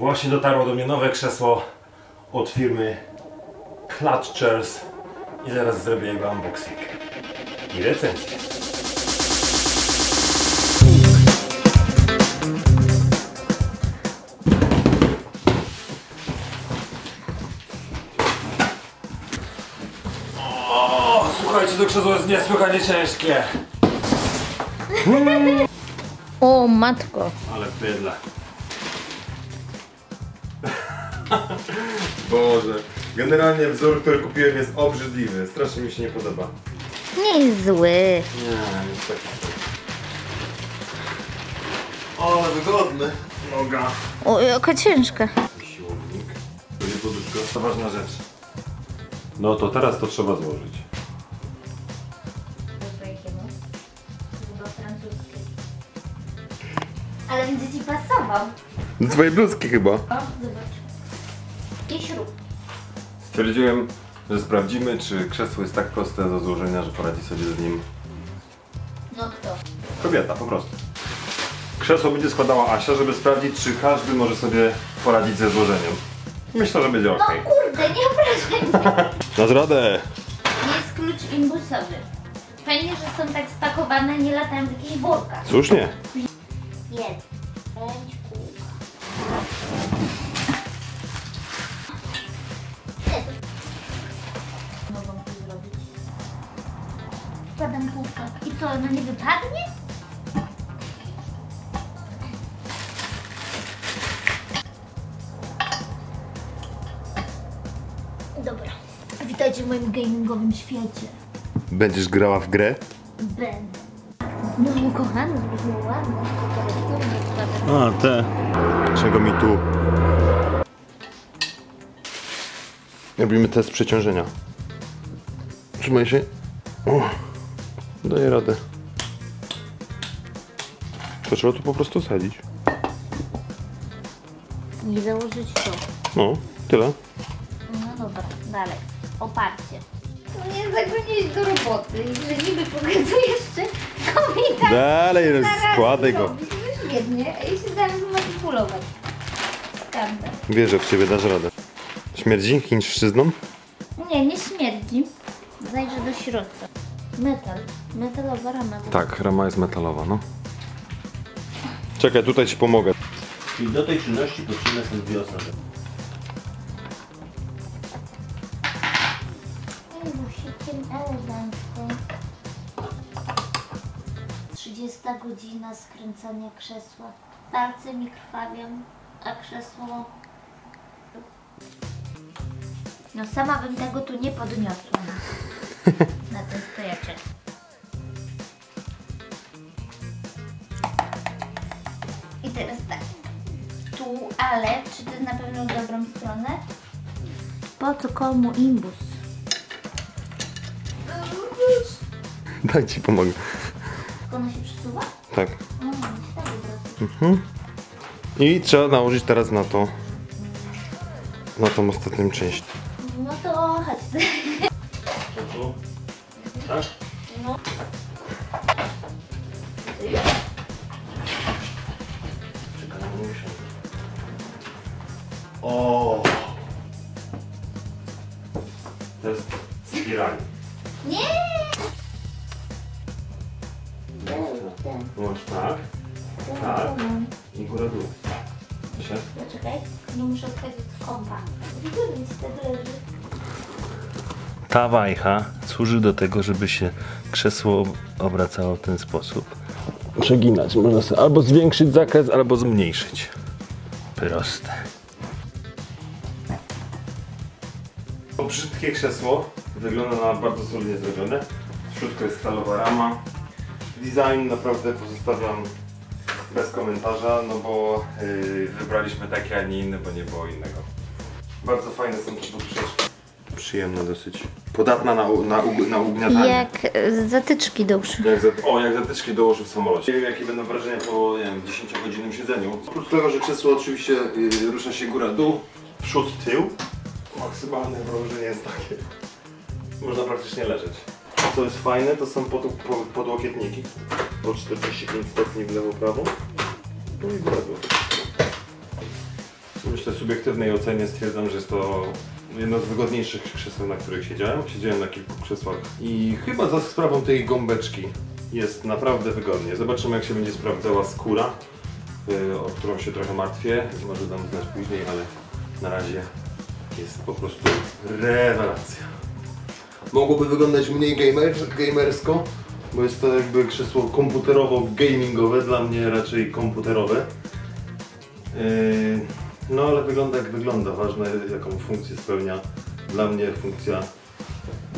Właśnie dotarło do mnie nowe krzesło od firmy Clutch Chairs i zaraz zrobię jego unboxing i recenzję. O, słuchajcie, to krzesło jest niesłychanie ciężkie. O matko. Ale bydle. Boże. Generalnie wzór, który kupiłem, jest obrzydliwy. Strasznie mi się nie podoba. Nie jest zły. Nie, jest taki. O, ale wygodny. Noga. O, jaka ciężka. Siłownik. To jest poduszka. To ważna rzecz. No to teraz to trzeba złożyć. Chyba francuski. Ale będzie ci pasował. Do twojej bluzki chyba. O, zobacz. I śrub. Stwierdziłem, że sprawdzimy, czy krzesło jest tak proste do złożenia, że poradzi sobie z nim No kto? kobieta, po prostu. Krzesło będzie składała Asia, żeby sprawdzić, czy każdy może sobie poradzić ze złożeniem. Myślę, że będzie No ok. kurde, nie obrażaj mnie. Dasz radę! Jest klucz imbusowy. Fajnie, że są tak spakowane, nie latają w jakichś workach. Słusznie. Jest. 5 kółka. Mogą to zrobić. Wkładam kółka. I co, ona nie wypadnie? Dobra. Witajcie w moim gamingowym świecie. Będziesz grała w grę? Będę. No kochany, zrobił ładne. A, te. Czego mi tu? Robimy test przeciążenia. Trzymaj się. O, daję radę. To trzeba tu po prostu sadzić. I założyć to. No, tyle. No dobra, dalej. Oparcie. No nie zagoniłeś do roboty i że niby pokazujesz jeszcze kobieta. Dalej, rozkładaj go. No świetnie, a ja się dam zmanipulować. Skandal. Wierzę w ciebie, dasz radę. Śmierdzi chińszczyzną? Nie, nie śmierdzi. Zajrzę do środka. Metal. Metalowa rama. Tak, rama jest metalowa, no. Czekaj, tutaj ci pomogę. I do tej czynności potrzebne są 2 osoby. Busikiem elegancko. 30 godzina skręcania krzesła. Palce mi krwawią, a krzesło... No sama bym tego tu nie podniosła na ten stojaczek. I teraz tak. Tu, ale czy to jest na pewno w dobrą stronę? Po co komu imbus? Daj ci pomogę. Ona się przesuwa? Tak. No, się tak wybrać. I trzeba nałożyć teraz na to. Na tą ostatnią część. No to chodź. Tu? Tak? No. Czekaj, nie muszę. O! To jest spirali. Nie! Możesz tak, tak i górę dół. Się? Poczekaj, nie muszę odchodzić z kąpa. Wygodnie ci tak leży. Ta wajcha służy do tego, żeby się krzesło obracało w ten sposób. Przeginać. Można sobie albo zwiększyć zakres, albo zmniejszyć. Proste. To brzydkie krzesło. Wygląda na bardzo solidnie zrobione. W środku jest stalowa rama. Design naprawdę pozostawiam bez komentarza, no bo wybraliśmy takie, a nie inne, bo nie było innego. Bardzo fajne są te poduszeczki. Przyjemna dosyć. Podatna na ugniatanie. Jak zatyczki do uszu. Jak zatyczki do uszu w samolocie. Nie wiem, jakie będą wrażenia po, nie wiem, 10-godzinnym siedzeniu. Oprócz tego, że krzesło oczywiście rusza się góra-dół, przód-tył. Maksymalne wrażenie jest takie. Można praktycznie leżeć. Co jest fajne, to są podłokietniki. O 45 stopni w lewo-prawo. No i góra-dół. myślę, subiektywnej ocenie stwierdzam, że jest to jedno z wygodniejszych krzeseł, na których siedziałem. Siedziałem na kilku krzesłach i chyba za sprawą tej gąbeczki jest naprawdę wygodnie. Zobaczymy, jak się będzie sprawdzała skóra, o którą się trochę martwię. Może dam znać później, ale na razie jest po prostu rewelacja. Mogłoby wyglądać mniej gamersko, bo jest to jakby krzesło komputerowo-gamingowe, dla mnie raczej komputerowe. No ale wygląda jak wygląda, ważne jaką funkcję spełnia. Dla mnie funkcja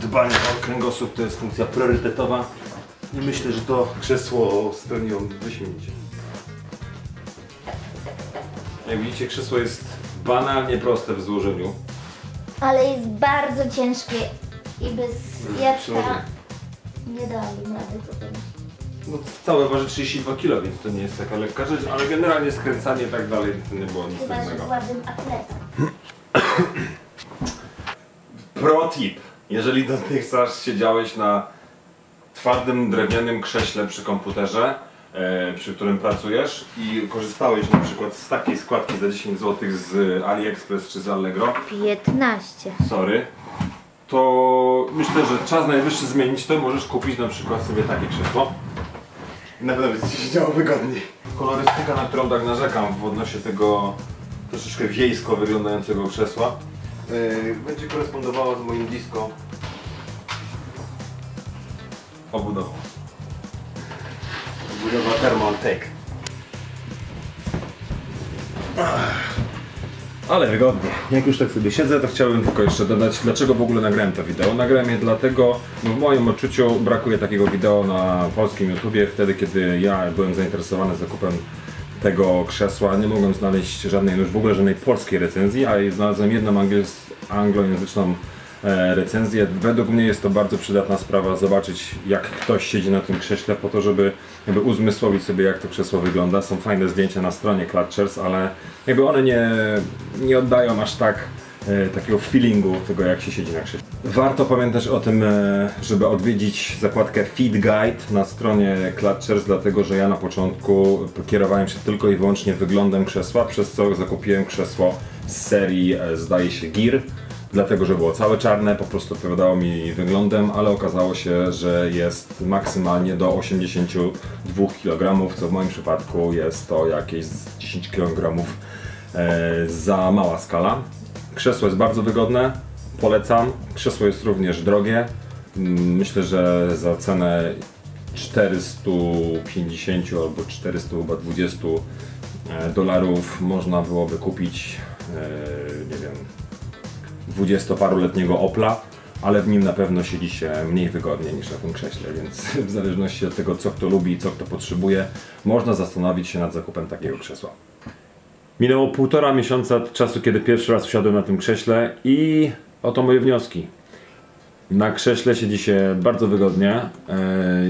dbania o kręgosłup to jest funkcja priorytetowa i myślę, że to krzesło spełniło wyśmienicie. Jak widzicie, krzesło jest banalnie proste w złożeniu. Ale jest bardzo ciężkie i bez Jacka nie dali rady tutaj. No, całe waży 32 kg, więc to nie jest taka lekka rzecz, ale generalnie skręcanie i tak dalej to nie było nic Chyba, że trudnego. ładnym atletą. Pro tip! Jeżeli dotychczas siedziałeś na twardym, drewnianym krześle przy komputerze, przy którym pracujesz i korzystałeś na przykład z takiej składki za 10 zł z AliExpress czy z Allegro, 15. sorry, to myślę, że czas najwyższy zmienić to. Możesz kupić na przykład sobie takie krzesło. Na pewno będzie się działo wygodniej. Kolorystyka, na którą tak narzekam w odnośnie tego troszeczkę wiejsko wyglądającego krzesła, będzie korespondowała z moim disco obudową. Obudowa Thermaltake. Ale wygodnie. Jak już tak sobie siedzę, to chciałbym tylko jeszcze dodać, dlaczego w ogóle nagrałem to wideo. Nagrałem je dlatego, bo w moim odczuciu brakuje takiego wideo na polskim YouTubie. Wtedy, kiedy ja byłem zainteresowany zakupem tego krzesła, nie mogłem znaleźć żadnej, już w ogóle żadnej polskiej recenzji, a znalazłem jedną anglojęzyczną recenzję. Według mnie jest to bardzo przydatna sprawa, zobaczyć jak ktoś siedzi na tym krześle po to, żeby jakby uzmysłowić sobie jak to krzesło wygląda. Są fajne zdjęcia na stronie Clutchers, ale jakby one nie oddają aż tak takiego feelingu tego jak się siedzi na krześle. Warto pamiętać o tym, żeby odwiedzić zakładkę Fit Guide na stronie Clutchers, dlatego że ja na początku kierowałem się tylko i wyłącznie wyglądem krzesła, przez co zakupiłem krzesło z serii, zdaje się, Gear. Dlatego, że było całe czarne, po prostu odpowiadało mi wyglądem, ale okazało się, że jest maksymalnie do 82 kg, co w moim przypadku jest to jakieś 10 kg za mała skala. Krzesło jest bardzo wygodne, polecam. Krzesło jest również drogie. Myślę, że za cenę 450 albo 420 dolarów można byłoby kupić, nie wiem, 20-paroletniego Opla, ale w nim na pewno siedzi się mniej wygodnie niż na tym krześle, więc w zależności od tego, co kto lubi i co kto potrzebuje, można zastanowić się nad zakupem takiego krzesła. Minęło 1,5 miesiąca od czasu, kiedy pierwszy raz wsiadłem na tym krześle i oto moje wnioski. Na krześle siedzi się bardzo wygodnie,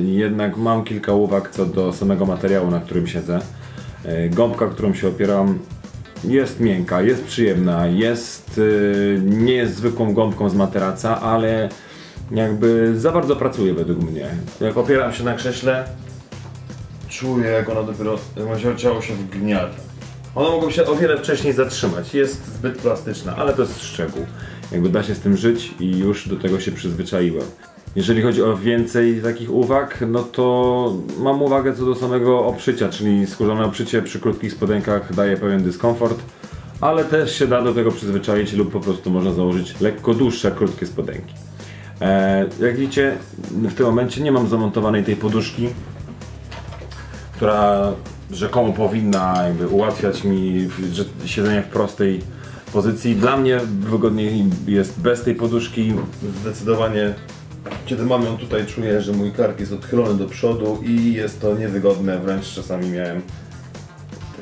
jednak mam kilka uwag co do samego materiału, na którym siedzę. Gąbka, którą się opieram, jest miękka, jest przyjemna, nie jest zwykłą gąbką z materaca, ale jakby za bardzo pracuje według mnie. Jak opieram się na krześle, czuję jak ona dopiero, jak ciało się wgniata. Ona mogła się o wiele wcześniej zatrzymać, jest zbyt plastyczna, ale to jest szczegół. Jakby da się z tym żyć i już do tego się przyzwyczaiłem. Jeżeli chodzi o więcej takich uwag, no to mam uwagę co do samego oprzycia, czyli skórzane oprzycie przy krótkich spodenkach daje pewien dyskomfort, ale też się da do tego przyzwyczaić lub po prostu można założyć lekko dłuższe, krótkie spodenki. Jak widzicie, w tym momencie nie mam zamontowanej tej poduszki, która rzekomo powinna jakby ułatwiać mi siedzenie w prostej pozycji. Dla mnie wygodniej jest bez tej poduszki. Zdecydowanie, kiedy mam ją tutaj, czuję, że mój kark jest odchylony do przodu i jest to niewygodne, wręcz czasami miałem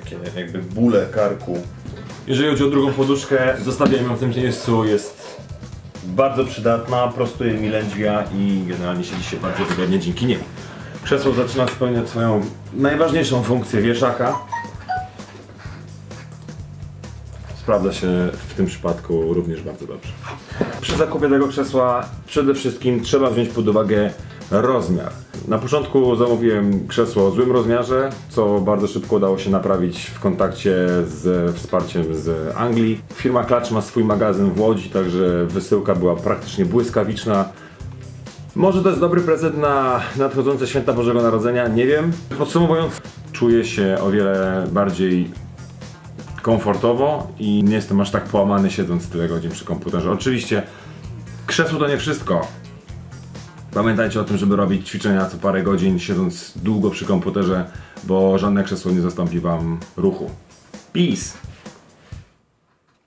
takie jakby bóle karku. Jeżeli chodzi o drugą poduszkę, zostawiam ją w tym miejscu, jest bardzo przydatna, prostuje mi lędźwia i generalnie siedzi się bardzo wygodnie dzięki niej. Krzesło zaczyna spełniać swoją najważniejszą funkcję wieszaka. Sprawdza się w tym przypadku również bardzo dobrze. Przy zakupie tego krzesła przede wszystkim trzeba wziąć pod uwagę rozmiar. Na początku zamówiłem krzesło o złym rozmiarze, co bardzo szybko udało się naprawić w kontakcie z wsparciem z Anglii. Firma Clutch ma swój magazyn w Łodzi, także wysyłka była praktycznie błyskawiczna. Może to jest dobry prezent na nadchodzące święta Bożego Narodzenia, nie wiem. Podsumowując, czuję się o wiele bardziej komfortowo i nie jestem aż tak połamany siedząc tyle godzin przy komputerze. Oczywiście krzesło to nie wszystko. Pamiętajcie o tym, żeby robić ćwiczenia co parę godzin siedząc długo przy komputerze, bo żadne krzesło nie zastąpi wam ruchu. Peace!